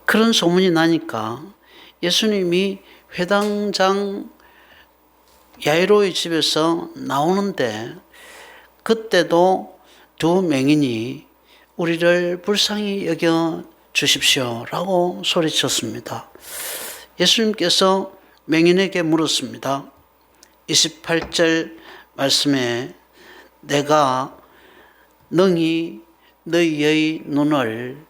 그런 소문이 나니까 예수님이 회당장 야이로의 집에서 나오는데 그때도 두 맹인이 우리를 불쌍히 여겨 주십시오라고 소리쳤습니다. 예수님께서 맹인에게 물었습니다. 28절 말씀에 내가 능히 너희의 눈을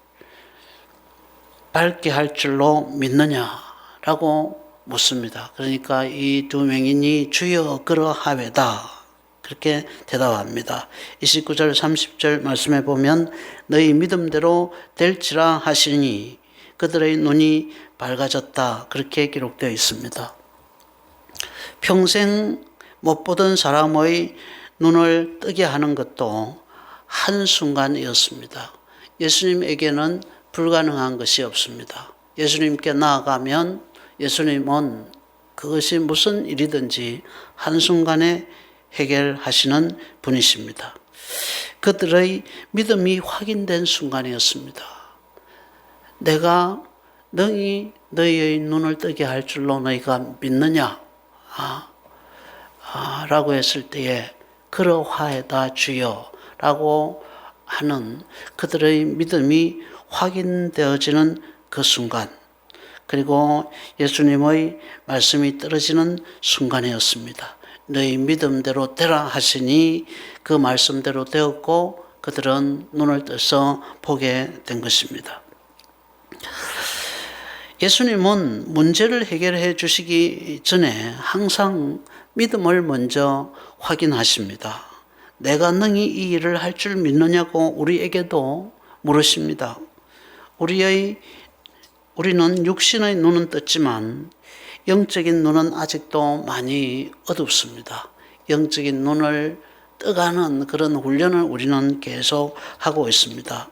밝게 할 줄로 믿느냐라고 묻습니다. 그러니까 이 두 맹인이 주여 그러하외다 그렇게 대답합니다. 29절 30절 말씀에 보면 너희 믿음대로 될지라 하시니 그들의 눈이 밝아졌다 그렇게 기록되어 있습니다. 평생 못 보던 사람의 눈을 뜨게 하는 것도 한순간이었습니다. 예수님에게는 불가능한 것이 없습니다. 예수님께 나아가면 예수님은 그것이 무슨 일이든지 한순간에 해결하시는 분이십니다. 그들의 믿음이 확인된 순간이었습니다. 내가 능히 너희의 눈을 뜨게 할 줄로 너희가 믿느냐? 라고 했을 때에 그러하에다 주여 라고 하는 그들의 믿음이 확인되어지는 그 순간, 그리고 예수님의 말씀이 떨어지는 순간이었습니다. 너희 믿음대로 되라 하시니 그 말씀대로 되었고 그들은 눈을 떠서 보게 된 것입니다. 예수님은 문제를 해결해 주시기 전에 항상 믿음을 먼저 확인하십니다. 내가 능히 이 일을 할 줄 믿느냐고 우리에게도 물으십니다. 우리는 육신의 눈은 떴지만 영적인 눈은 아직도 많이 어둡습니다. 영적인 눈을 떠가는 그런 훈련을 우리는 계속 하고 있습니다.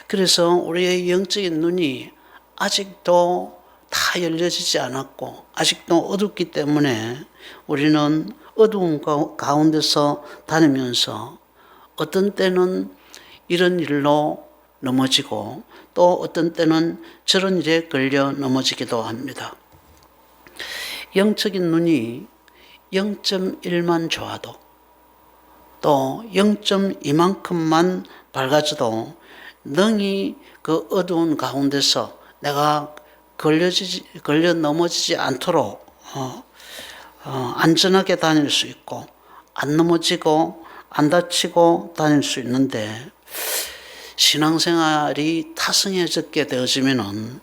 그래서 우리의 영적인 눈이 아직도 다 열려지지 않았고 아직도 어둡기 때문에 우리는 어두운 가운데서 다니면서 어떤 때는 이런 일로 넘어지고 또 어떤 때는 저런 일에 걸려 넘어지기도 합니다. 영적인 눈이 0.1만 좋아도 또 0.2만큼만 밝아져도 능히 그 어두운 가운데서 내가 걸려 넘어지지 않도록 안전하게 다닐 수 있고 안 넘어지고 안 다치고 다닐 수 있는데 신앙생활이 타성해졌게 되어지면은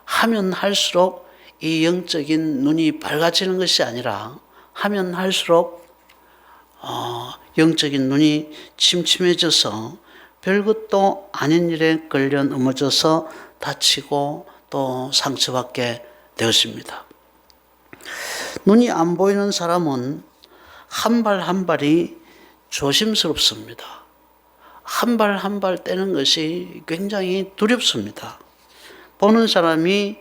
하면 할수록 이 영적인 눈이 밝아지는 것이 아니라 하면 할수록 영적인 눈이 침침해져서 별것도 아닌 일에 걸려 넘어져서 다치고 또 상처받게 되었습니다. 눈이 안 보이는 사람은 한 발 한 발이 조심스럽습니다. 한 발 한 발 떼는 것이 굉장히 두렵습니다. 보는 사람이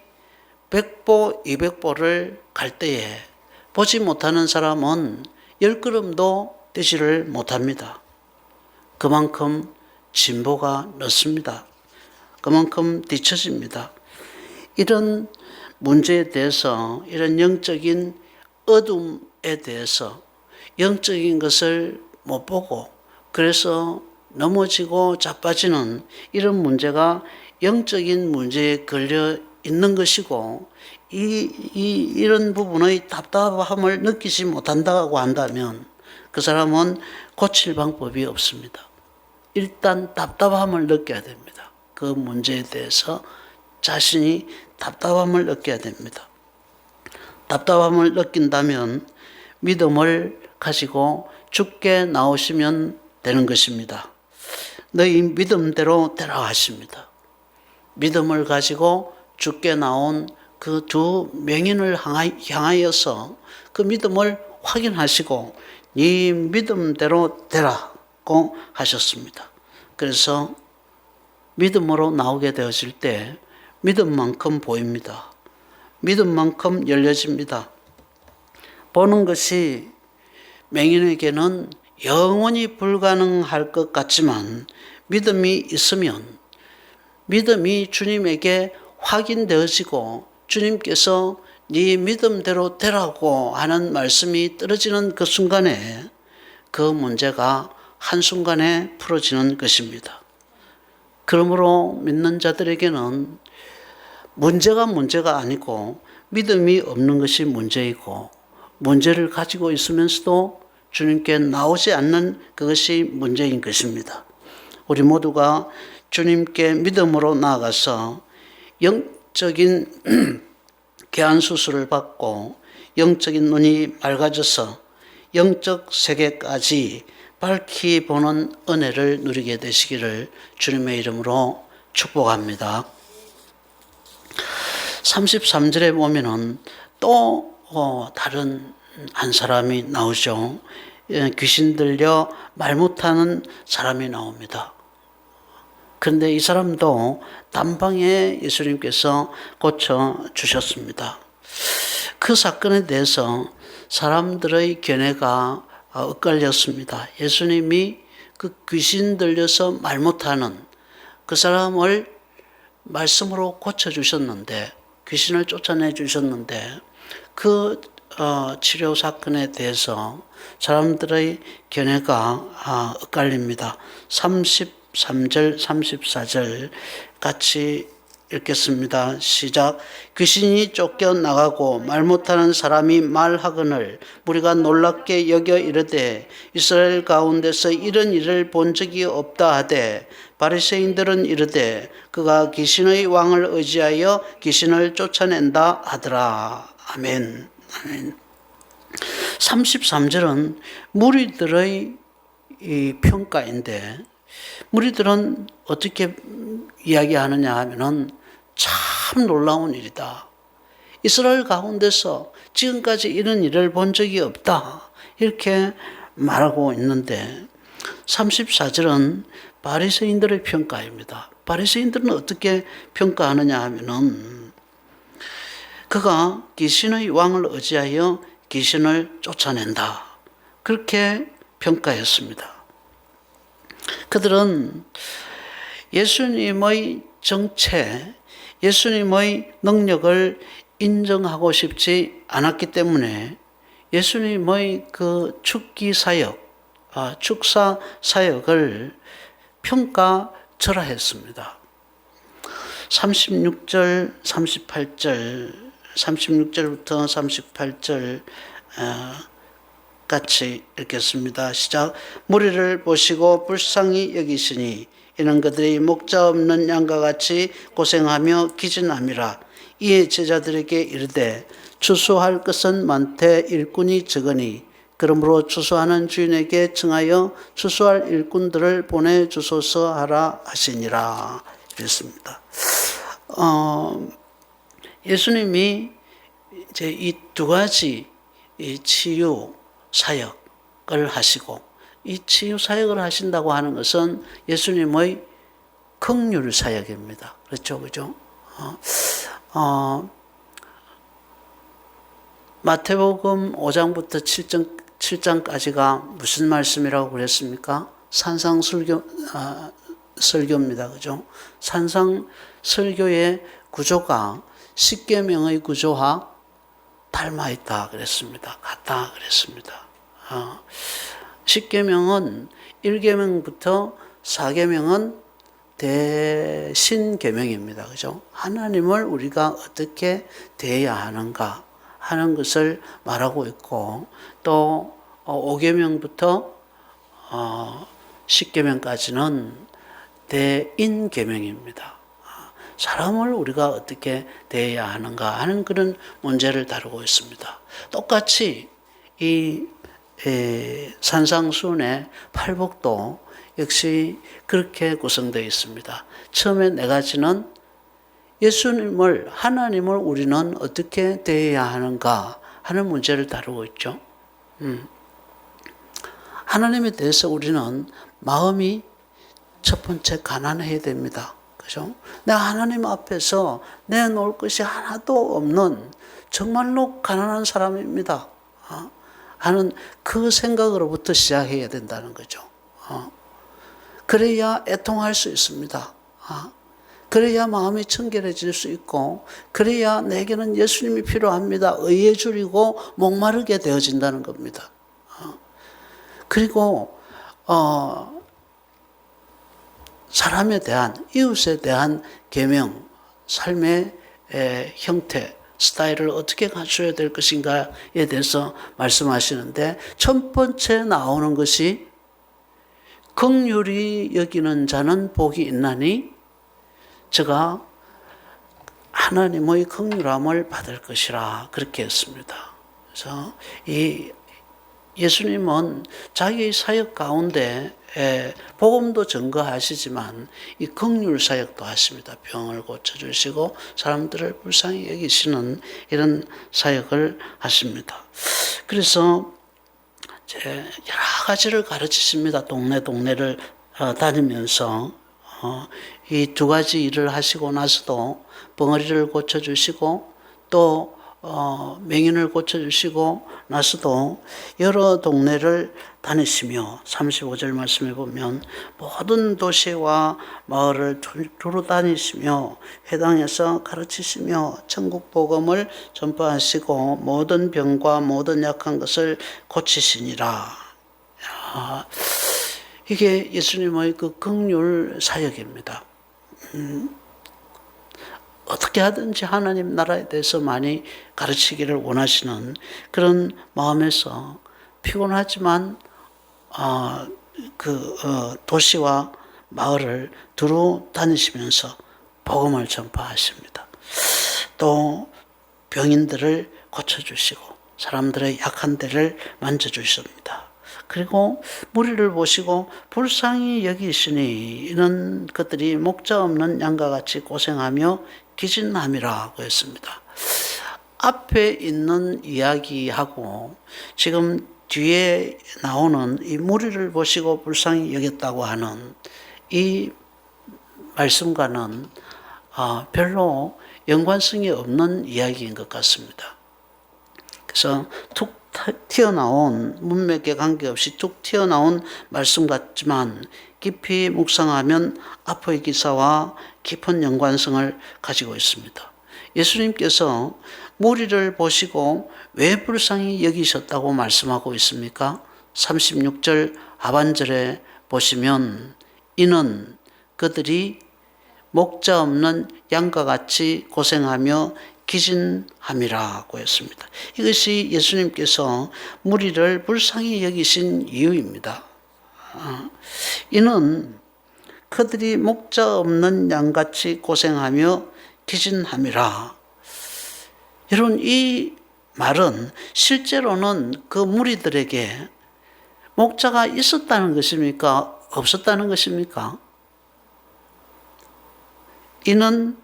100보, 200보를 갈 때에 보지 못하는 사람은 10걸음도 뛰지를 못합니다. 그만큼 진보가 늦습니다. 그만큼 뒤처집니다. 이런 문제에 대해서, 이런 영적인 어둠에 대해서 영적인 것을 못 보고 그래서 넘어지고 자빠지는 이런 문제가 영적인 문제에 걸려 있는 것이고 이런 부분의 답답함을 느끼지 못한다고 한다면 그 사람은 고칠 방법이 없습니다. 일단 답답함을 느껴야 됩니다. 그 문제에 대해서 자신이 답답함을 느껴야 됩니다. 답답함을 느낀다면 믿음을 가지고 주께 나오시면 되는 것입니다. 너희 믿음대로 되라 하십니다. 믿음을 가지고 주께 나온 그 두 맹인을 향하여서 그 믿음을 확인하시고 네 믿음대로 되라고 하셨습니다. 그래서 믿음으로 나오게 되어질 때 믿음만큼 보입니다. 믿음만큼 열려집니다. 보는 것이 맹인에게는 영원히 불가능할 것 같지만 믿음이 있으면 믿음이 주님에게 확인되어지고 주님께서 네 믿음대로 되라고 하는 말씀이 떨어지는 그 순간에 그 문제가 한순간에 풀어지는 것입니다. 그러므로 믿는 자들에게는 문제가 아니고 믿음이 없는 것이 문제이고 문제를 가지고 있으면서도 주님께 나오지 않는 그것이 문제인 것입니다. 우리 모두가 주님께 믿음으로 나아가서 영적인 개안수술을 받고 영적인 눈이 맑아져서 영적 세계까지 밝히 보는 은혜를 누리게 되시기를 주님의 이름으로 축복합니다. 33절에 보면은 또 다른 한 사람이 나오죠. 귀신 들려 말 못하는 사람이 나옵니다. 그런데 이 사람도 단방에 예수님께서 고쳐주셨습니다. 그 사건에 대해서 사람들의 견해가 엇갈렸습니다. 예수님이 그 귀신 들려서 말 못하는 그 사람을 말씀으로 고쳐주셨는데, 귀신을 쫓아내 주셨는데, 그 치료 사건에 대해서 사람들의 견해가 엇갈립니다. 33절, 34절 같이 읽겠습니다. 시작. 귀신이 쫓겨나가고 말 못하는 사람이 말하거늘 무리가 놀랍게 여겨 이르되 이스라엘 가운데서 이런 일을 본 적이 없다 하되 바리새인들은 이르되 그가 귀신의 왕을 의지하여 귀신을 쫓아낸다 하더라. 아멘. 아멘. 33절은 무리들의 이 평가인데 무리들은 어떻게 이야기하느냐 하면은 참 놀라운 일이다. 이스라엘 가운데서 지금까지 이런 일을 본 적이 없다. 이렇게 말하고 있는데 34절은 바리새인들의 평가입니다. 바리새인들은 어떻게 평가하느냐 하면은 그가 귀신의 왕을 의지하여 귀신을 쫓아낸다. 그렇게 평가했습니다. 그들은 예수님의 정체, 예수님의 능력을 인정하고 싶지 않았기 때문에 예수님의 그 축기 사역, 축사 사역을 평가절하했습니다. 36절, 38절, 36절부터 38절 같이 읽겠습니다. 시작. 무리를 보시고 불쌍히 여기시니 이는 그들이 목자 없는 양과 같이 고생하며 기진함이라. 이에 제자들에게 이르되 추수할 것은 많되 일꾼이 적으니 그러므로 추수하는 주인에게 청하여 추수할 일꾼들을 보내주소서 하라 하시니라. 이랬습니다. 예수님이 이제 이 두 가지 이 치유 사역을 하시고 이 치유 사역을 하신다고 하는 것은 예수님의 긍휼 사역입니다. 그렇죠, 그죠? 마태복음 5장부터 7장까지가 무슨 말씀이라고 그랬습니까? 설교입니다, 그죠? 설교의 구조가 십계명의 구조와 닮아 있다 그랬습니다. 같다 그랬습니다. 십계명은 1계명부터 4계명은 대신계명입니다. 그죠? 하나님을 우리가 어떻게 대해야 하는가 하는 것을 말하고 있고 또 5계명부터 10계명까지는 대인계명입니다. 사람을 우리가 어떻게 대해야 하는가 하는 그런 문제를 다루고 있습니다. 똑같이 이 산상수훈의 팔복도 역시 그렇게 구성되어 있습니다. 처음에 네 가지는 예수님을, 하나님을 우리는 어떻게 대해야 하는가 하는 문제를 다루고 있죠. 하나님에 대해서 우리는 마음이 첫 번째 가난해야 됩니다. 그죠? 내가 하나님 앞에서 내놓을 것이 하나도 없는 정말로 가난한 사람입니다. 하는 그 생각으로부터 시작해야 된다는 거죠. 그래야 애통할 수 있습니다. 그래야 마음이 청결해질 수 있고, 그래야 내게는 예수님이 필요합니다. 의에 줄이고 목마르게 되어진다는 겁니다. 그리고 사람에 대한, 이웃에 대한 계명, 삶의 형태, 스타일을 어떻게 갖춰야 될 것인가에 대해서 말씀하시는데, 첫 번째 나오는 것이 긍휼히 여기는 자는 복이 있나니 저가 하나님의 긍휼함을 받을 것이라, 그렇게 했습니다. 그래서 이 예수님은 자기 사역 가운데 복음도 전거하시지만 이 긍휼 사역도 하십니다. 병을 고쳐주시고 사람들을 불쌍히 여기시는 이런 사역을 하십니다. 그래서 여러 가지를 가르치십니다. 동네를 다니면서 이 두 가지 일을 하시고 나서도 벙어리를 고쳐주시고 또 맹인을 고쳐주시고 나서도 여러 동네를 다니시며 35절 말씀해 보면 모든 도시와 마을을 두루 다니시며 회당에서 가르치시며 천국 복음을 전파하시고 모든 병과 모든 약한 것을 고치시니라. 이게 예수님의 그 긍휼 사역입니다. 어떻게 하든지 하나님 나라에 대해서 많이 가르치기를 원하시는 그런 마음에서 피곤하지만 도시와 마을을 두루 다니시면서 복음을 전파하십니다. 또 병인들을 고쳐주시고 사람들의 약한 데를 만져주십니다. 그리고 무리를 보시고 불쌍히 여기시니 이는 그들이 목자 없는 양과 같이 고생하며 기진함이라고 했습니다. 앞에 있는 이야기하고 지금 뒤에 나오는 이 무리를 보시고 불쌍히 여겼다고 하는 이 말씀과는 별로 연관성이 없는 이야기인 것 같습니다. 그래서 툭 튀어나온, 문맥에 관계없이 툭 튀어나온 말씀 같지만 깊이 묵상하면 앞의 기사와 깊은 연관성을 가지고 있습니다. 예수님께서 무리를 보시고 왜 불쌍히 여기셨다고 말씀하고 있습니까? 36절 하반절에 보시면 이는 그들이 목자 없는 양과 같이 고생하며 기진함이라고 했습니다. 이것이 예수님께서 무리를 불쌍히 여기신 이유입니다. 이는 그들이 목자 없는 양같이 고생하며 기진함이라. 여러분, 이 말은 실제로는 그 무리들에게 목자가 있었다는 것입니까? 없었다는 것입니까? 이는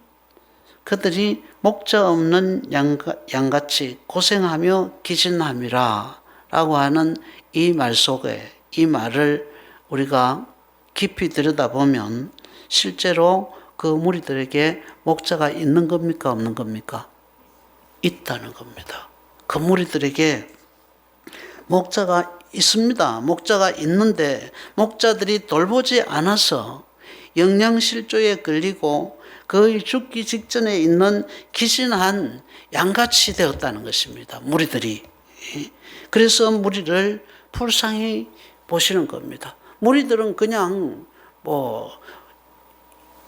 그들이 목자 없는 양같이 고생하며 기진함이라 라고 하는 이 말 속에 이 말을 우리가 깊이 들여다보면 실제로 그 무리들에게 목자가 있는 겁니까? 없는 겁니까? 있다는 겁니다. 그 무리들에게 목자가 있습니다. 목자가 있는데 목자들이 돌보지 않아서 영양실조에 걸리고 거의 죽기 직전에 있는 기신한 양같이 되었다는 것입니다. 무리들이. 그래서 무리를 불쌍히 보시는 겁니다. 무리들은 그냥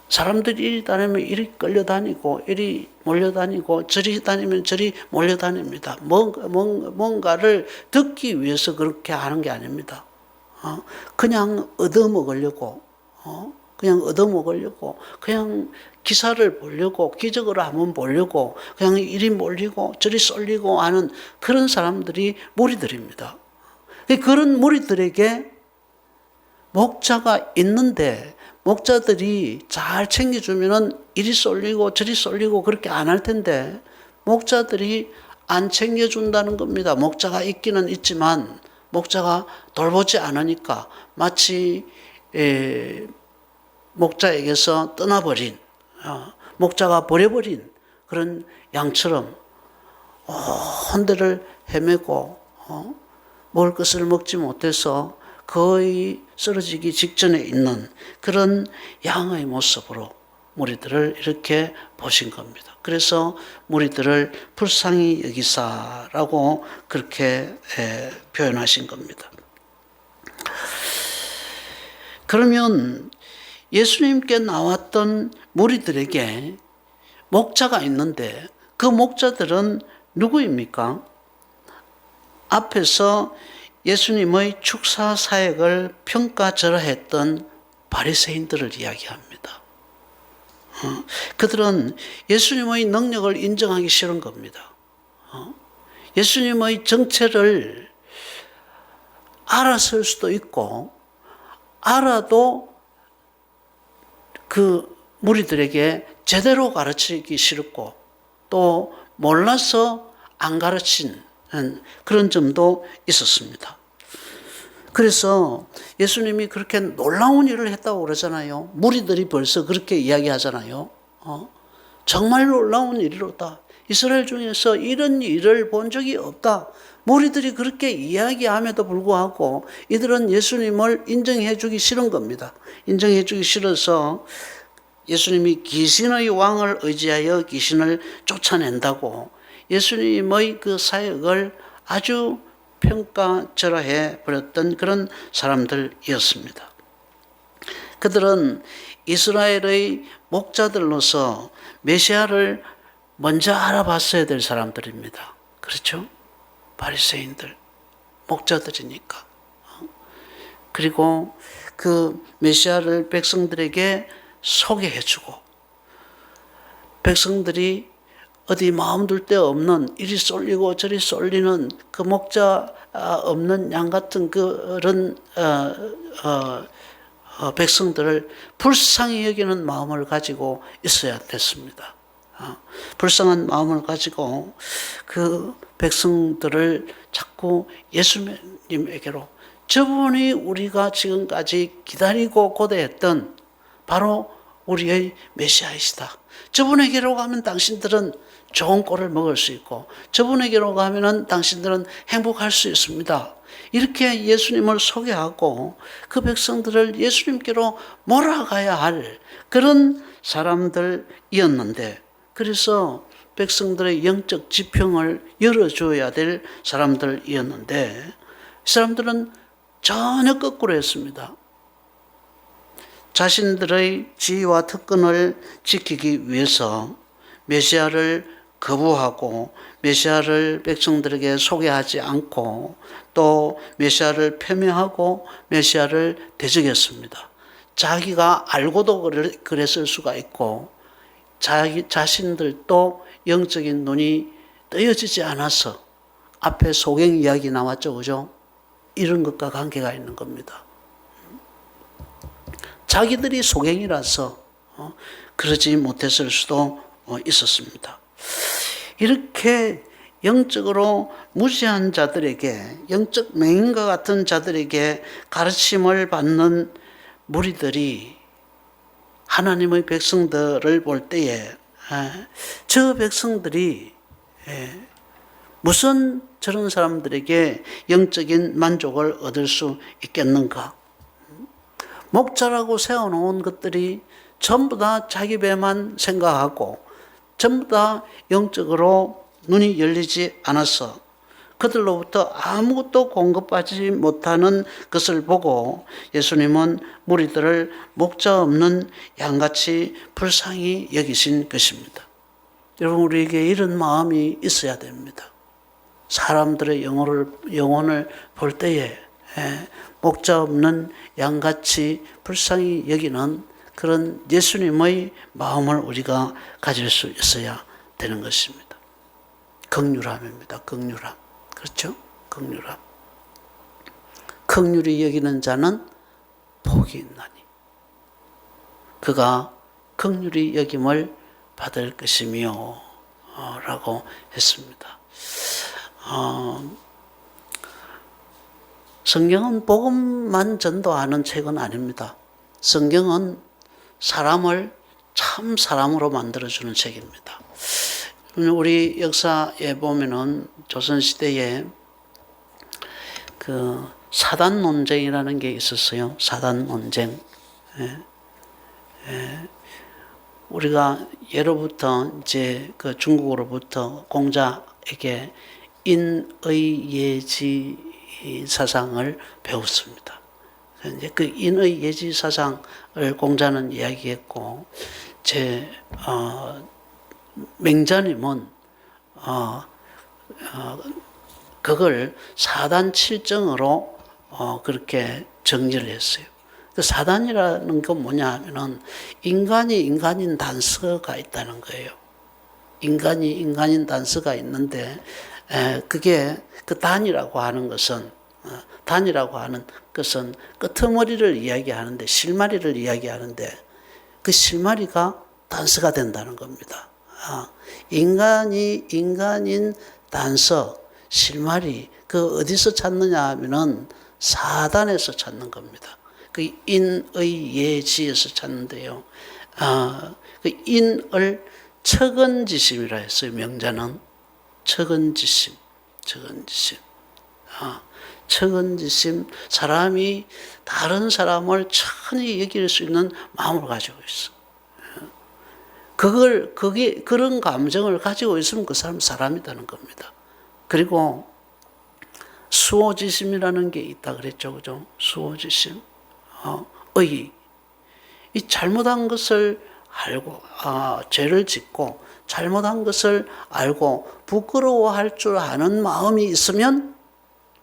사람들이 이리 다니면 이리 끌려다니고 이리 몰려다니고 저리 다니면 저리 몰려다닙니다. 뭔가를 듣기 위해서 그렇게 하는 게 아닙니다. 그냥 얻어먹으려고 그냥 기사를 보려고 기적으로 한번 보려고 그냥 이리 몰리고 저리 쏠리고 하는 그런 사람들이 무리들입니다. 그런 무리들에게 목자가 있는데 목자들이 잘 챙겨주면은 이리 쏠리고 저리 쏠리고 그렇게 안 할 텐데 목자들이 안 챙겨준다는 겁니다. 목자가 있기는 있지만 목자가 돌보지 않으니까 마치 목자에게서 떠나버린 목자가 버려버린 그런 양처럼 온 데를 헤매고 먹을 것을 먹지 못해서 거의 쓰러지기 직전에 있는 그런 양의 모습으로 무리들을 이렇게 보신 겁니다. 그래서 무리들을 불쌍히 여기사라고 그렇게 표현하신 겁니다. 그러면 예수님께 나왔던 무리들에게 목자가 있는데 그 목자들은 누구입니까? 앞에서 예수님의 축사 사역을 평가절하했던 바리새인들을 이야기합니다. 그들은 예수님의 능력을 인정하기 싫은 겁니다. 예수님의 정체를 알았을 수도 있고 알아도 그 무리들에게 제대로 가르치기 싫었고 또 몰라서 안 가르친 그런 점도 있었습니다. 그래서 예수님이 그렇게 놀라운 일을 했다고 그러잖아요. 무리들이 벌써 그렇게 이야기하잖아요. 정말 놀라운 일이로다. 이스라엘 중에서 이런 일을 본 적이 없다. 무리들이 그렇게 이야기함에도 불구하고 이들은 예수님을 인정해 주기 싫은 겁니다. 인정해 주기 싫어서 예수님이 귀신의 왕을 의지하여 귀신을 쫓아낸다고 예수님의 그 사역을 아주 평가절하해 버렸던 그런 사람들이었습니다. 그들은 이스라엘의 목자들로서 메시아를 먼저 알아봤어야 될 사람들입니다. 그렇죠? 바리새인들, 목자들이니까. 그리고 그 메시아를 백성들에게 소개해주고 백성들이 어디 마음 둘 데 없는 이리 쏠리고 저리 쏠리는 그 목자 없는 양 같은 그런 백성들을 불쌍히 여기는 마음을 가지고 있어야 됐습니다. 불쌍한 마음을 가지고 그 백성들을 자꾸 예수님에게로 저분이 우리가 지금까지 기다리고 고대했던 바로 우리의 메시아이시다. 저분에게로 가면 당신들은 좋은 꼴을 먹을 수 있고 저분에게로 가면은 당신들은 행복할 수 있습니다. 이렇게 예수님을 소개하고 그 백성들을 예수님께로 몰아가야 할 그런 사람들이었는데 그래서 백성들의 영적 지평을 열어줘야 될 사람들이었는데 이 사람들은 전혀 거꾸로 했습니다. 자신들의 지위와 특권을 지키기 위해서 메시아를 거부하고 메시아를 백성들에게 소개하지 않고 또 메시아를 표명하고 메시아를 대적했습니다. 자기가 알고도 그랬을 수가 있고 자기 자신들도 영적인 눈이 뜨여지지 않아서 앞에 소경 이야기 나왔죠, 그죠? 이런 것과 관계가 있는 겁니다. 자기들이 소경이라서 그러지 못했을 수도 있었습니다. 이렇게 영적으로 무지한 자들에게 영적 맹인과 같은 자들에게 가르침을 받는 무리들이 하나님의 백성들을 볼 때에 저 백성들이 무슨 저런 사람들에게 영적인 만족을 얻을 수 있겠는가? 목자라고 세워놓은 것들이 전부 다 자기 배만 생각하고 전부 다 영적으로 눈이 열리지 않아서 그들로부터 아무것도 공급받지 못하는 것을 보고 예수님은 무리들을 목자 없는 양같이 불쌍히 여기신 것입니다. 여러분, 우리에게 이런 마음이 있어야 됩니다. 사람들의 영혼을 볼 때에 목자 없는 양같이 불쌍히 여기는 그런 예수님의 마음을 우리가 가질 수 있어야 되는 것입니다. 긍휼함입니다. 긍휼함. 그렇죠? 긍휼함. 긍휼히 여기는 자는 복이 있나니 그가 긍휼히 여김을 받을 것이며 라고 했습니다. 성경은 복음만 전도하는 책은 아닙니다. 성경은 사람을 참 사람으로 만들어주는 책입니다. 우리 역사에 보면은 조선시대에 그 사단 논쟁이라는 게 있었어요. 사단 논쟁. 우리가 예로부터 이제 그 중국으로부터 공자에게 인의 예지 사상을 배웠습니다. 이제 그 인의 예지 사상을 공자는 이야기했고, 맹자님은 그걸 사단 칠정으로 그렇게 정리를 했어요. 그 사단이라는 건 뭐냐 하면은 인간이 인간인 단서가 있다는 거예요. 인간이 인간인 단서가 있는데, 그게 그 단이라고 하는 것은, 끄트머리를 이야기하는데, 실마리를 이야기하는데, 그 실마리가 단서가 된다는 겁니다. 인간이 인간인 단서, 실마리, 그 어디서 찾느냐 하면은 사단에서 찾는 겁니다. 그 인의 예지에서 찾는데요. 그 인을 척은지심이라 했어요. 명자는 척은지심. 척은지심, 사람이 다른 사람을 천히 여길 수 있는 마음을 가지고 있어. 그런 감정을 가지고 있으면 그 사람은 사람이라는 겁니다. 그리고 수호지심이라는 게 있다 그랬죠, 그죠? 수호지심, 의. 이 잘못한 것을 알고, 죄를 짓고 잘못한 것을 알고 부끄러워할 줄 아는 마음이 있으면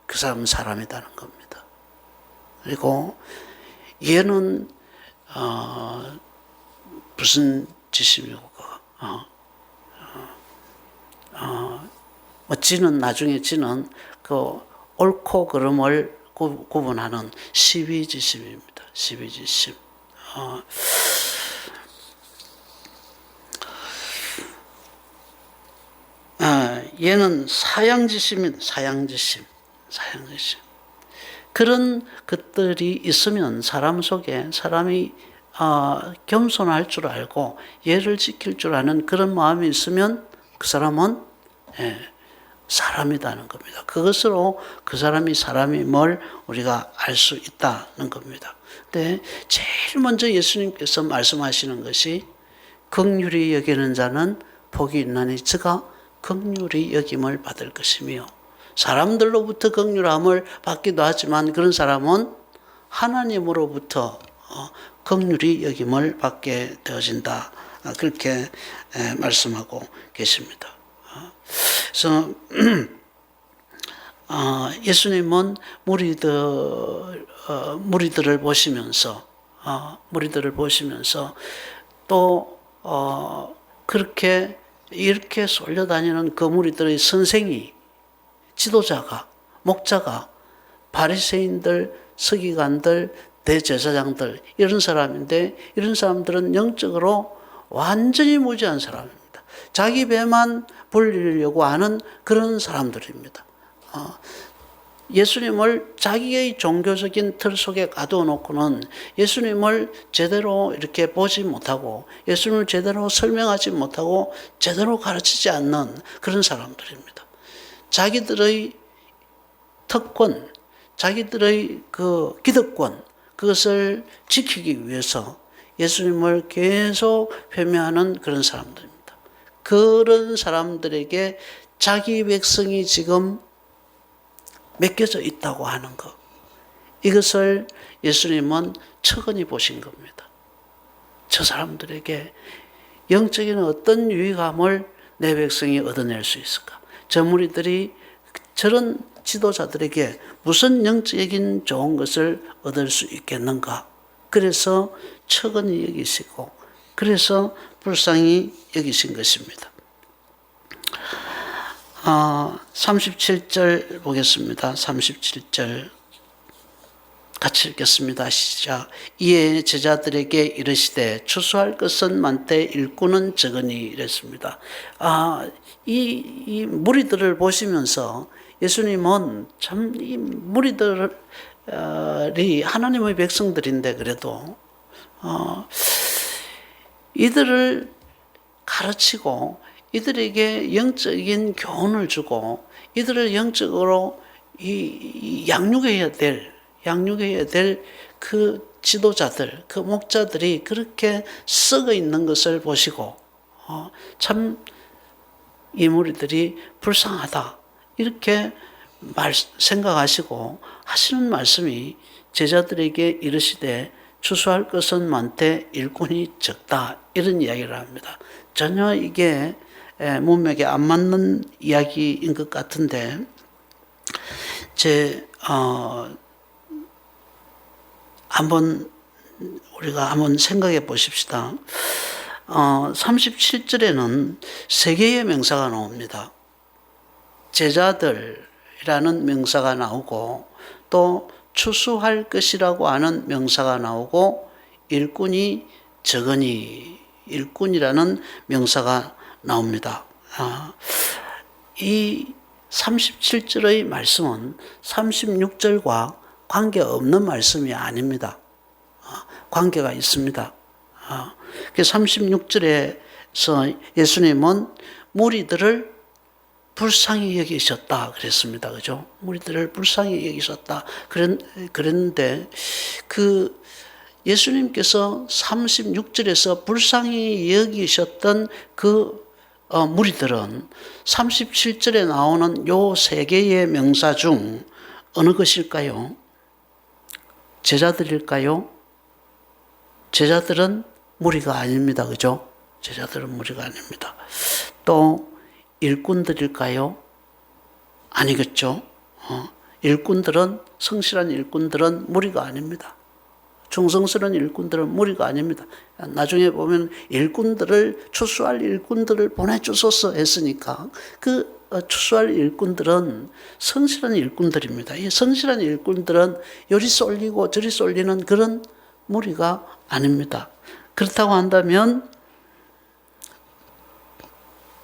그 사람은 사람이라는 겁니다. 그리고 얘는 무슨 지심이고, 나중에 지는 그 옳고 그름을 구분하는 시비지심입니다. 시비지심. 얘는 사양지심입니다. 사양지심. 그런 것들이 있으면 사람 속에 사람이 겸손할 줄 알고 예를 지킬 줄 아는 그런 마음이 있으면 그 사람은 사람이라는 겁니다. 그것으로 그 사람이 사람임을 우리가 알 수 있다는 겁니다. 근데 제일 먼저 예수님께서 말씀하시는 것이 긍휼히 여기는 자는 복이 있나니 저가 긍휼히 여김을 받을 것이며, 사람들로부터 긍휼함을 받기도 하지만 그런 사람은 하나님으로부터 긍휼히 여김을 받게 되어진다. 그렇게 말씀하고 계십니다. 그래서 예수님은 무리들을 보시면서 또 그렇게 이렇게 쏠려다니는 그 무리들의 선생이, 지도자가, 목자가 바리새인들, 서기관들, 대제사장들, 이런 사람인데, 이런 사람들은 영적으로 완전히 무지한 사람입니다. 자기 배만 불리려고 하는 그런 사람들입니다. 예수님을 자기의 종교적인 틀 속에 가두어 놓고는 예수님을 제대로 이렇게 보지 못하고, 예수님을 제대로 설명하지 못하고, 제대로 가르치지 않는 그런 사람들입니다. 자기들의 특권, 자기들의 그 기득권, 그것을 지키기 위해서 예수님을 계속 폄훼하는 그런 사람들입니다. 그런 사람들에게 자기 백성이 지금 맡겨져 있다고 하는 것, 이것을 예수님은 척은히 보신 겁니다. 저 사람들에게 영적인 어떤 유익함을 내 백성이 얻어낼 수 있을까? 저 무리들이 저런 지도자들에게 무슨 영적인 좋은 것을 얻을 수 있겠는가? 그래서 척은히 여기시고, 그래서 불쌍히 여기신 것입니다. 37절 보겠습니다. 37절 같이 읽겠습니다. 시작. 이에 제자들에게 이르시되 추수할 것은 많되 일꾼은 적으니 이랬습니다. 이 무리들을 보시면서 예수님은 참 이 무리들이 하나님의 백성들인데 그래도 이들을 가르치고 이들에게 영적인 교훈을 주고 이들을 영적으로 양육해야 될 그 지도자들, 그 목자들이 그렇게 썩어 있는 것을 보시고 참 이 무리들이 불쌍하다 이렇게 생각하시고 하시는 말씀이 제자들에게 이르시되 추수할 것은 많되 일꾼이 적다 이런 이야기를 합니다. 전혀 이게 문맥에 안 맞는 이야기인 것 같은데 우리가 한번 생각해 보십시다. 37절에는 세 개의 명사가 나옵니다. 제자들이라는 명사가 나오고 또 추수할 것이라고 하는 명사가 나오고 일꾼이 적으니 일꾼이라는 명사가 나옵니다. 이 37절의 말씀은 36절과 관계없는 말씀이 아닙니다. 관계가 있습니다. 36절에서 예수님은 무리들을 불쌍히 여기셨다 그랬습니다. 그죠? 무리들을 불쌍히 여기셨다 그랬는데 그 예수님께서 36절에서 불쌍히 여기셨던 그 무리들은 37절에 나오는 요 세 개의 명사 중 어느 것일까요? 제자들일까요? 제자들은 무리가 아닙니다. 그죠? 제자들은 무리가 아닙니다. 또 일꾼들일까요? 아니겠죠. 일꾼들은 성실한 일꾼들은 무리가 아닙니다. 충성스러운 일꾼들은 무리가 아닙니다. 나중에 보면 일꾼들을 추수할 일꾼들을 보내주소서 했으니까 그 추수할 일꾼들은 성실한 일꾼들입니다. 이 성실한 일꾼들은 요리 쏠리고 저리 쏠리는 그런 무리가 아닙니다. 그렇다고 한다면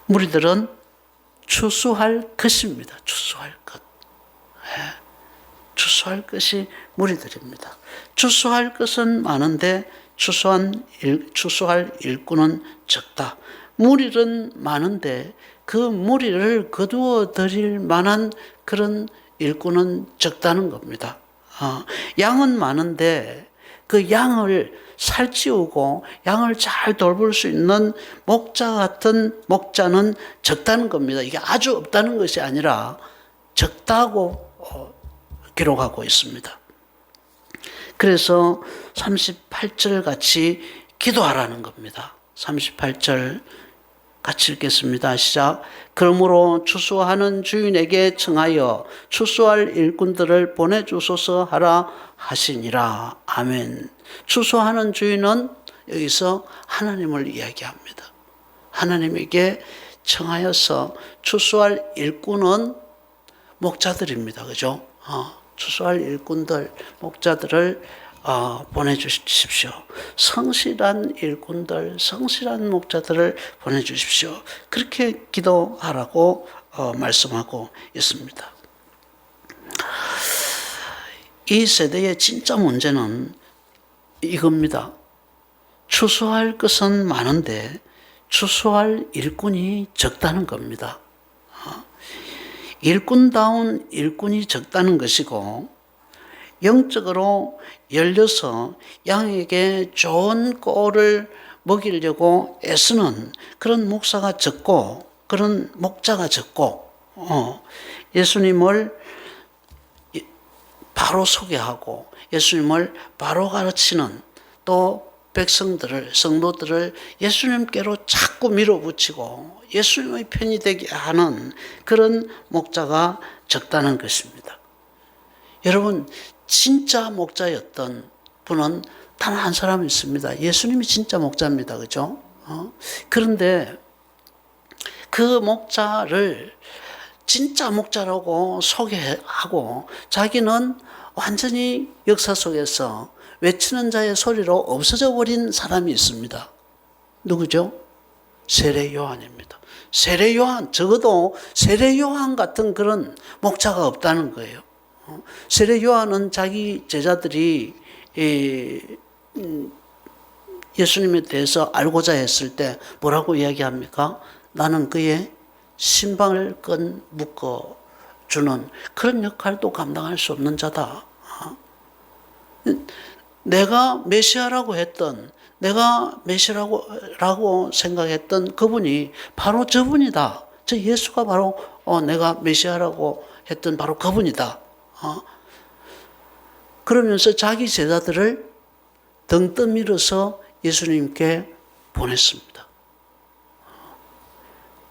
무리들은 추수할 것입니다. 추수할 것. 추수할 것이 무리들입니다. 추수할 것은 많은데 추수할 일꾼은 적다. 무리는 많은데 그 무리를 거두어 드릴 만한 그런 일꾼은 적다는 겁니다. 양은 많은데 그 양을 살찌우고 양을 잘 돌볼 수 있는 목자 같은 목자는 적다는 겁니다. 이게 아주 없다는 것이 아니라 적다고 기록하고 있습니다. 그래서 38절 같이 기도하라는 겁니다. 38절 같이 읽겠습니다. 시작. 그러므로 추수하는 주인에게 청하여 추수할 일꾼들을 보내주소서 하라 하시니라. 아멘. 추수하는 주인은 여기서 하나님을 이야기합니다. 하나님에게 청하여서 추수할 일꾼은 목자들입니다. 그죠? 추수할 일꾼들, 목자들을 보내주십시오. 성실한 일꾼들, 성실한 목자들을 보내주십시오. 그렇게 기도하라고 말씀하고 있습니다. 이 세대의 진짜 문제는 이겁니다. 추수할 것은 많은데 추수할 일꾼이 적다는 겁니다. 일꾼다운 일꾼이 적다는 것이고 영적으로 열려서 양에게 좋은 꼴을 먹이려고 애쓰는 그런 목사가 적고 그런 목자가 적고 예수님을 바로 소개하고 예수님을 바로 가르치는 또 백성들을 성도들을 예수님께로 자꾸 밀어붙이고 예수님의 편이 되게 하는 그런 목자가 적다는 것입니다. 여러분 진짜 목자였던 분은 단 한 사람 있습니다. 예수님이 진짜 목자입니다. 그죠? 그런데 그 목자를 진짜 목자라고 소개하고 자기는 완전히 역사 속에서 외치는 자의 소리로 없어져 버린 사람이 있습니다. 누구죠? 세례 요한입니다. 세례 요한, 적어도 세례 요한 같은 그런 목자가 없다는 거예요. 세례 요한은 자기 제자들이 예수님에 대해서 알고자 했을 때 뭐라고 이야기합니까? 나는 그의 신방을 끈 묶어 주는 그런 역할도 감당할 수 없는 자다. 내가 메시아라고 했던, 내가 메시아라고 생각했던 그분이 바로 저분이다. 저 예수가 바로 내가 메시아라고 했던 바로 그분이다. 그러면서 자기 제자들을 등 떠밀어서 예수님께 보냈습니다.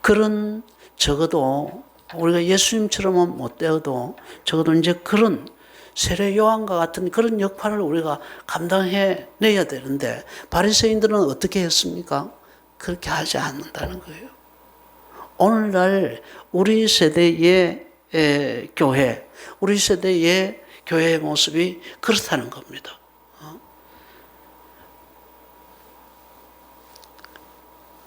그런 적어도 우리가 예수님처럼은 못 되어도 적어도 이제 그런 세례 요한과 같은 그런 역할을 우리가 감당해내야 되는데 바리새인들은 어떻게 했습니까? 그렇게 하지 않는다는 거예요. 오늘날 우리 세대의 교회, 우리 세대의 교회의 모습이 그렇다는 겁니다.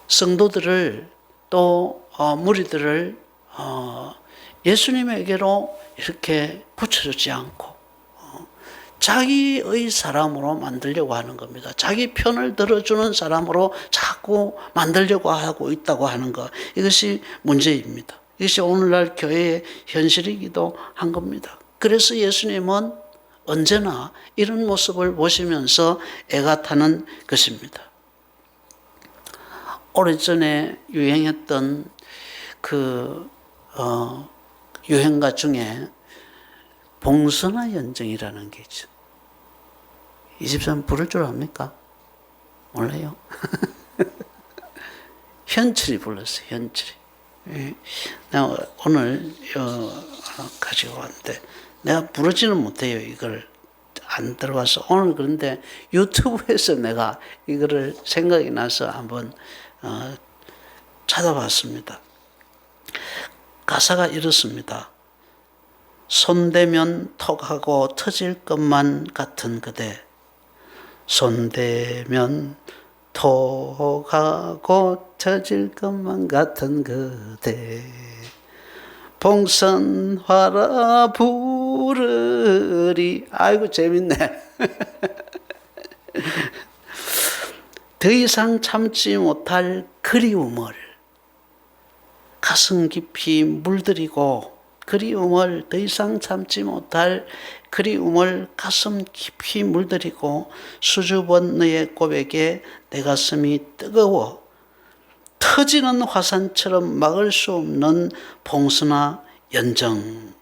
성도들을 또 무리들을 예수님에게로 이렇게 붙여주지 않고 자기의 사람으로 만들려고 하는 겁니다. 자기 편을 들어주는 사람으로 자꾸 만들려고 하고 있다고 하는 것, 이것이 문제입니다. 이것이 오늘날 교회의 현실이기도 한 겁니다. 그래서 예수님은 언제나 이런 모습을 보시면서 애가 타는 것입니다. 오래전에 유행했던 유행가 중에 봉선화 연정이라는 게 있죠. 23 부를 줄 압니까? 몰라요? 현철이 불렀어요. 현철이. 내가 오늘 가지고 왔는데 내가 부르지는 못해요. 이걸 안 들어와서 오늘 그런데 유튜브에서 내가 이거를 생각이 나서 한번 찾아봤습니다. 가사가 이렇습니다. 손대면 톡하고 터질 것만 같은 그대, 손대면 톡하고 터질 것만 같은 그대, 봉선화라 부르리. 아이고 재밌네. 더 이상 참지 못할 그리움을 가슴 깊이 물들이고, 그리움을 더 이상 참지 못할 그리움을 가슴 깊이 물들이고 수줍은 너의 고백에 내 가슴이 뜨거워 터지는 화산처럼 막을 수 없는 봉선화 연정.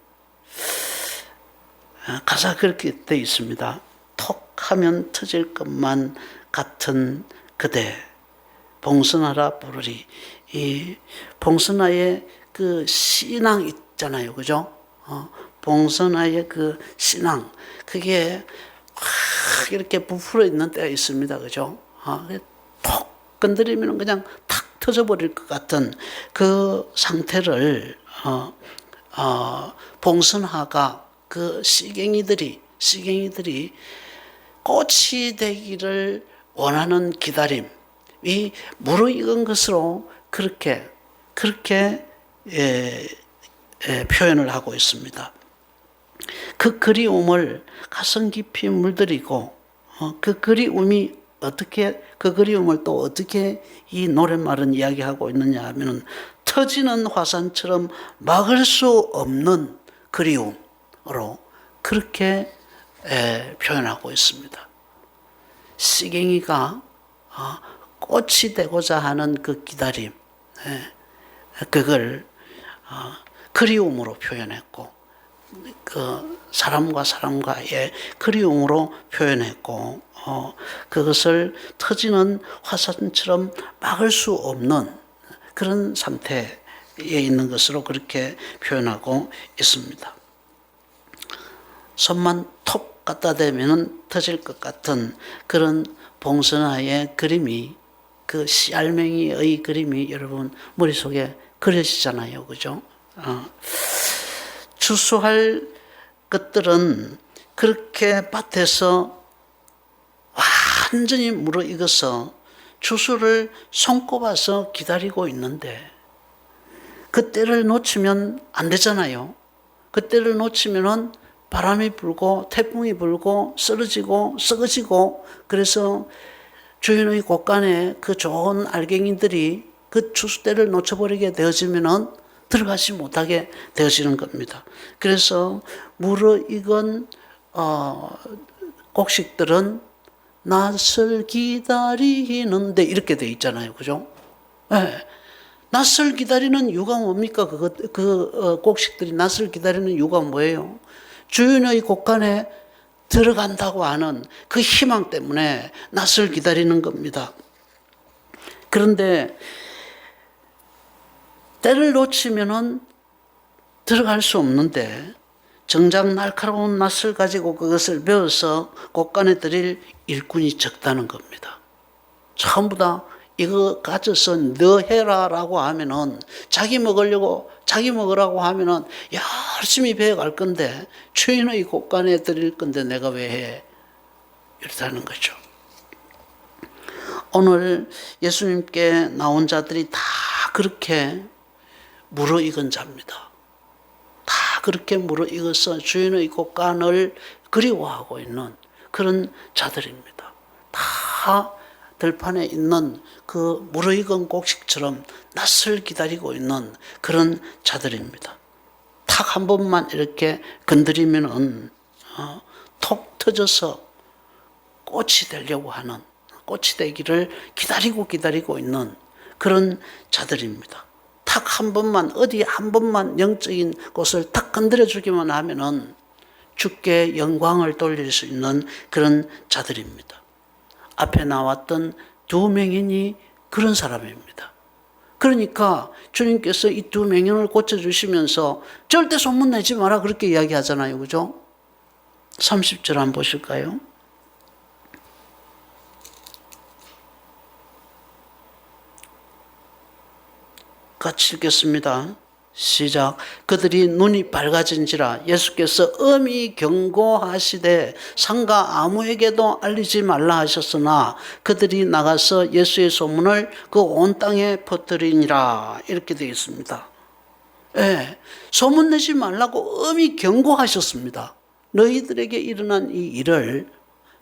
가사 그렇게 되어 있습니다. 톡 하면 터질 것만 같은 그대, 봉선화라 부르리. 이 봉선화의 그 신앙 있잖아요, 그죠? 봉선화의 그 신앙, 그게 확 이렇게 부풀어 있는 때가 있습니다, 그죠? 톡 건드리면 그냥 탁 터져버릴 것 같은 그 상태를 봉선화가 그 씨갱이들이 꽃이 되기를 원하는 기다림, 이 무르익은 것으로 그렇게 표현을 하고 있습니다. 그 그리움을 가슴 깊이 물들이고 그 그리움을 또 어떻게 이 노랫말은 이야기하고 있느냐 하면은 터지는 화산처럼 막을 수 없는 그리움으로 그렇게 표현하고 있습니다. 씨갱이가 꽃이 되고자 하는 그 기다림, 그걸 그리움으로 표현했고, 그 사람과의 그리움으로 표현했고, 그것을 터지는 화산처럼 막을 수 없는 그런 상태에 있는 것으로 그렇게 표현하고 있습니다. 손만 톡 갖다 대면 터질 것 같은 그런 봉선화의 그림이, 그 씨알맹이의 그림이 여러분 머릿속에 그려지잖아요, 그죠? 추수할 것들은 그렇게 밭에서 완전히 무르익어서 추수를 손꼽아서 기다리고 있는데 그때를 놓치면 안 되잖아요. 그때를 놓치면은 바람이 불고 태풍이 불고 쓰러지고 썩어지고, 그래서 주인의 곳간에 그 좋은 알갱이들이 그 추수 때를 놓쳐버리게 되어지면은 들어가지 못하게 되어지는 겁니다. 그래서 무르익은 곡식들은 낯을 기다리는데 이렇게 돼 있잖아요. 그죠? 네. 낯을 기다리는 이유가 뭡니까? 곡식들이 낯을 기다리는 이유가 뭐예요? 주인의 곳간에 들어간다고 하는 그 희망 때문에 낯을 기다리는 겁니다. 그런데 때를 놓치면은 들어갈 수 없는데 정작 날카로운 낯을 가지고 그것을 배워서 곳간에 들일 일꾼이 적다는 겁니다. 전부 다 이거 가져서 너 해라라고 하면은 자기 먹으라고 하면은 열심히 배워갈 건데 주인의 곳간에 들일 건데 내가 왜 해? 이렇다는 거죠. 오늘 예수님께 나온 자들이 다 그렇게 무르익은 자입니다. 다 그렇게 무르익어서 주인의 곳간을 그리워하고 있는 그런 자들입니다. 다 들판에 있는 그 무르익은 곡식처럼 낯을 기다리고 있는 그런 자들입니다. 탁 한 번만 이렇게 건드리면은 톡 터져서 꽃이 되려고 하는, 꽃이 되기를 기다리고 있는 그런 자들입니다. 탁 한 번만, 어디 한 번만 영적인 곳을 탁 건드려 주기만 하면은 주께 영광을 돌릴 수 있는 그런 자들입니다. 앞에 나왔던 두 맹인이 그런 사람입니다. 그러니까 주님께서 이 두 맹인을 고쳐주시면서 절대 소문내지 마라 그렇게 이야기하잖아요. 그죠? 30절 한번 보실까요? 같이 읽겠습니다. 시작. 그들이 눈이 밝아진지라 예수께서 엄히 경고하시되 상가 아무에게도 알리지 말라 하셨으나 그들이 나가서 예수의 소문을 그 온 땅에 퍼뜨리니라 이렇게 되어 있습니다. 예, 소문내지 말라고 엄히 경고하셨습니다. 너희들에게 일어난 이 일을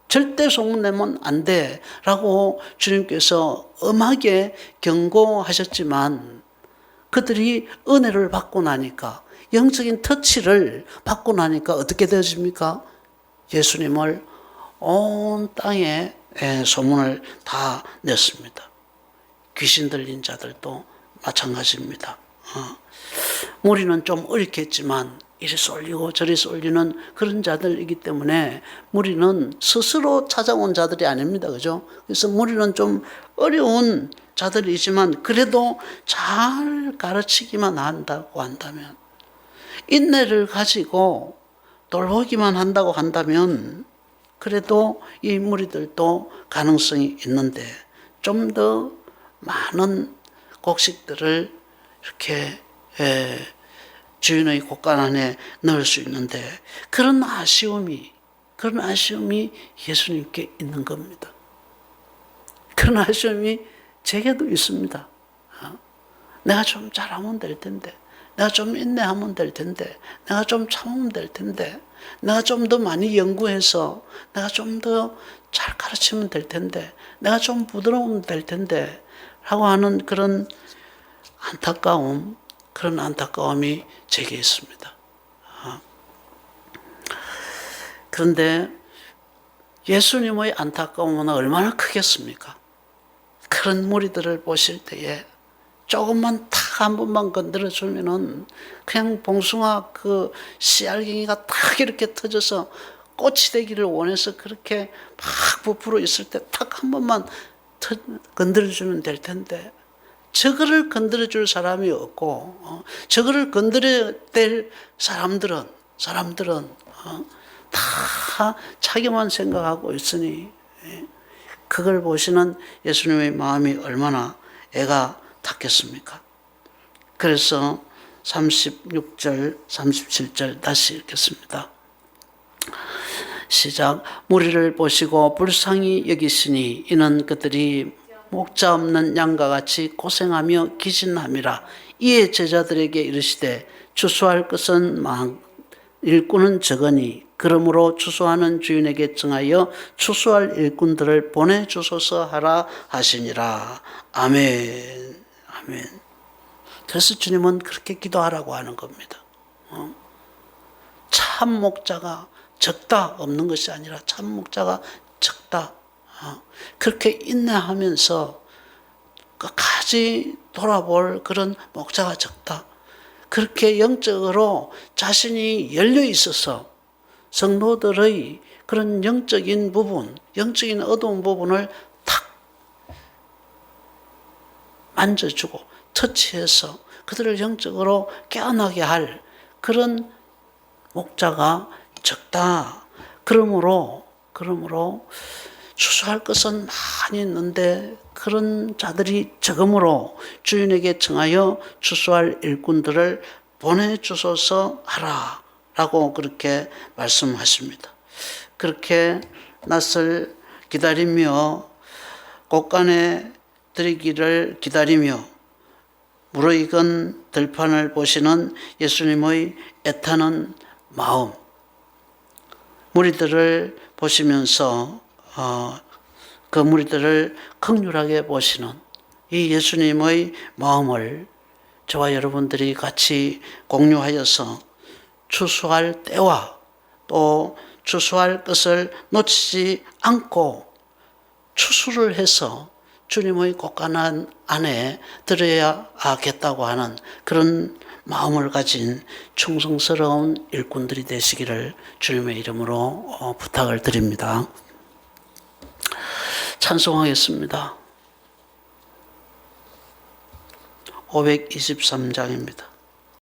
절대 소문내면 안 돼 라고 주님께서 엄하게 경고하셨지만 그들이 은혜를 받고 나니까 영적인 터치를 받고 나니까 어떻게 되어집니까? 예수님을 온 땅에 소문을 다 냈습니다. 귀신 들린 자들도 마찬가지입니다. 무리는 좀 어렵겠지만 이리 쏠리고 저리 쏠리는 그런 자들이기 때문에 무리는 스스로 찾아온 자들이 아닙니다. 그죠? 그래서 무리는 좀 어려운 자들이지만 그래도 잘 가르치기만 한다고 한다면, 인내를 가지고 돌보기만 한다고 한다면 그래도 이 무리들도 가능성이 있는데 좀 더 많은 곡식들을 이렇게 주인의 곳간 안에 넣을 수 있는데 그런 아쉬움이 예수님께 있는 겁니다. 그런 아쉬움이 제게도 있습니다. 내가 좀 잘하면 될 텐데, 내가 좀 인내하면 될 텐데, 내가 좀 참으면 될 텐데, 내가 좀 더 많이 연구해서 내가 좀 더 잘 가르치면 될 텐데, 내가 좀 부드러우면 될 텐데 라고 하는 그런 안타까움이 제게 있습니다. 그런데 예수님의 안타까움은 얼마나 크겠습니까? 그런 무리들을 보실 때에 조금만 탁 한 번만 건드려주면은 그냥 봉숭아 그 씨알갱이가 탁 이렇게 터져서 꽃이 되기를 원해서 그렇게 막 부풀어 있을 때 탁 한 번만 건드려주면 될 텐데 저거를 건드려줄 사람이 없고 저거를 건드려야 될 사람들은 다 자기만 생각하고 있으니 그걸 보시는 예수님의 마음이 얼마나 애가 탔겠습니까? 그래서 36절, 37절 다시 읽겠습니다. 시작. 무리를 보시고 불쌍히 여기시니 이는 그들이 목자 없는 양과 같이 고생하며 기진함이라. 이에 제자들에게 이르시되 추수할 것은 일꾼은 적으니 그러므로 추수하는 주인에게 청하여 추수할 일꾼들을 보내주소서 하라 하시니라. 아멘. 아멘. 그래서 주님은 그렇게 기도하라고 하는 겁니다. 참 목자가 적다 없는 것이 아니라 참 목자가 적다. 그렇게 인내하면서 끝까지 돌아볼 그런 목자가 적다. 그렇게 영적으로 자신이 열려 있어서 성도들의 그런 영적인 부분, 영적인 어두운 부분을 탁 만져주고 터치해서 그들을 영적으로 깨어나게 할 그런 목자가 적다. 그러므로 추수할 것은 많이 있는데 그런 자들이 적음으로 주인에게 청하여 추수할 일꾼들을 보내주소서 하라 라고 그렇게 말씀하십니다. 그렇게 낯을 기다리며 곳간에 들이기를 기다리며 무르익은 들판을 보시는 예수님의 애타는 마음, 무리들을 보시면서 그 무리들을 긍휼하게 보시는 이 예수님의 마음을 저와 여러분들이 같이 공유하여서 추수할 때와 또 추수할 것을 놓치지 않고 추수를 해서 주님의 곳간한 안에 들어야겠다고 하는 그런 마음을 가진 충성스러운 일꾼들이 되시기를 주님의 이름으로 부탁을 드립니다. 찬송하겠습니다. 523장입니다.